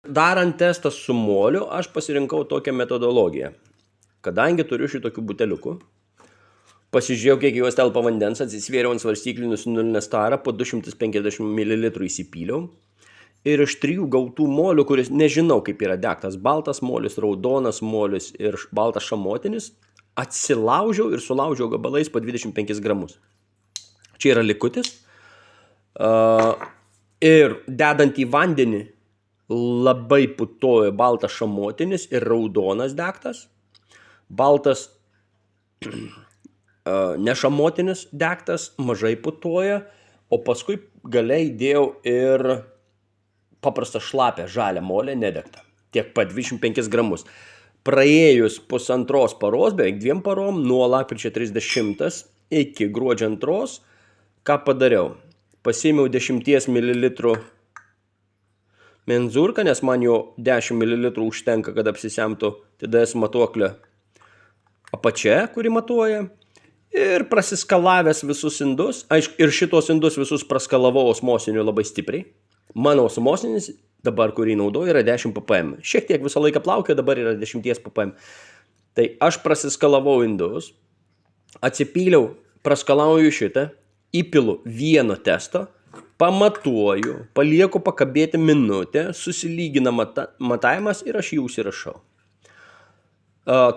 darant testą su moliu, aš pasirinkau tokią metodologiją. Kadangi turiu šitokių buteliukų, pasižiūrėjau, kiek juos telpa vandens, atsisvėriau ant svarstyklinių su nulinės tarą, po 250 ml įsipyliau. Ir iš 3 gautų molių, kuris nežinau, kaip yra degtas, baltas molis, raudonas molis ir baltas šamotinis, atsilaužiau ir sulaužiau gabalais po 25 gramus. Čia yra likutis. Ir dedant į vandenį labai putojo baltas šamotinis ir raudonas degtas. Baltas nešamotinis degtas mažai putoja, o paskui gale įdėjau ir paprastą šlapę žalią molę nedegtą. Tiek pat 25 gramus. Praėjus pusantros paros, beveik 2 parom, nuo lapkričio 30 iki gruodžio 2, ką padariau? Pasiėmiau 10 ml menzurką, nes man jo 10 ml užtenka, kad apsisemtų TDS matuoklio apačia, kuri matuoja. Ir prasiskalavęs visus indus, aišku, ir šitos indus visus praskalavau osmosiniu labai stipriai. Mano osmosinis dabar, kurį naudoju, yra 10 ppm. Šiek tiek visą laiką plaukio, dabar yra 10 ppm. Tai aš prasiskalavau indus, atsipyliau, praskalauju šitą, įpilu vieno testo, pamatuoju, palieku pakabėti minutę, susilygina matavimas ir aš jį užsirašau.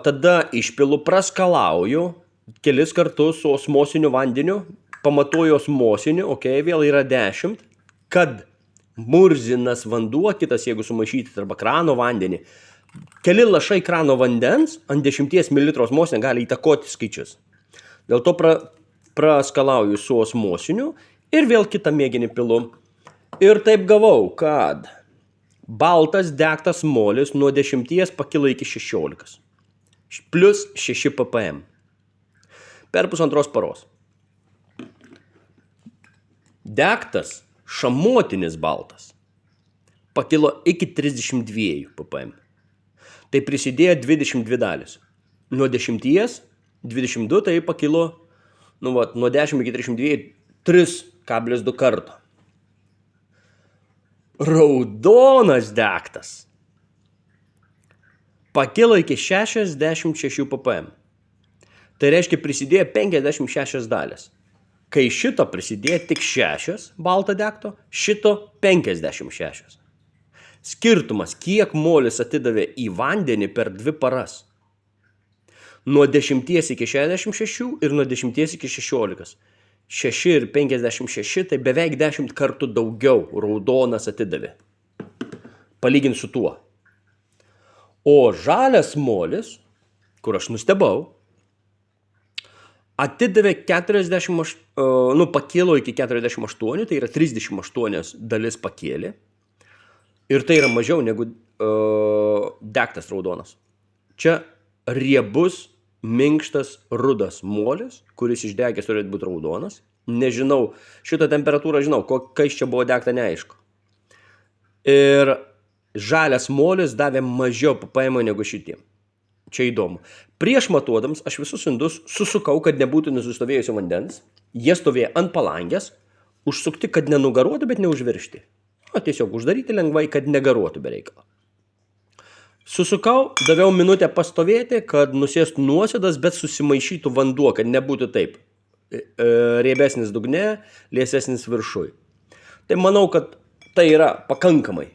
Tada išpilu, praskalauju kelis kartus su osmosiniu vandeniu, pamatuoju osmosiniu, vėl yra 10, kad murzinas vanduo, kitas jeigu sumaišyti arba krano vandenį, keli lašai krano vandens ant 10 ml osmosinio gali įtakoti skaičius. Dėl to praskalauju su osmosiniu ir vėl kitą mėginį pilu. Ir taip gavau, kad baltas degtas molis nuo 10 pakilo iki 16. Plus 6 ppm. Per pusantros paros. Degtas šamotinis baltas pakilo iki 32 ppm. Tai prisidėjo 22 dalis. Nuo 10, 22 tai pakilo nuo 10 iki 32 3,2 karto. Raudonas degtas pakilo iki 66 ppm. Tai reiškia prisidėjo 56 dalis. Kai šito prisidėjo tik 6 balto degto, šito 56. Skirtumas, kiek molis atidavė į vandenį per 2 paras. Nuo 10 iki 66 ir nuo 10 iki 16. 6 ir 56, tai beveik 10 kartų daugiau raudonas atidavė. Palyginti su tuo. O žalias molis, kur aš nustebau, atidavė 48, pakilo iki 48, tai yra 38 dalis pakėlė. Ir tai yra mažiau negu degtas raudonas. Čia riebus, minkštas, rudas molis, kuris išdegęs turėtų būti raudonas. Nežinau, šitą temperatūrą žinau, kas čia buvo degta neaišku. Ir žalias molis davė mažiau ppm negu šitie. Čia įdomu. Prieš matuodams aš visus indus susukau, kad nebūtų nesustovėjusio vandens. Jie stovėjo ant palangės, užsukti, kad nenugaruotų, bet neužviršti. Tiesiog uždaryti lengvai, kad negaruotų be reikalo. Susukau, daviau minutę pastovėti, kad nusėstų nuosėdas, bet susimaišytų vanduo, kad nebūtų taip. Riebesnis dugne, liesesnis viršui. Tai manau, kad tai yra pakankamai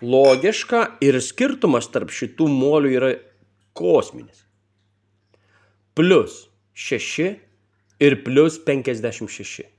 logiška ir skirtumas tarp šitų molių yra kosminis. Plus 6 ir plus 56.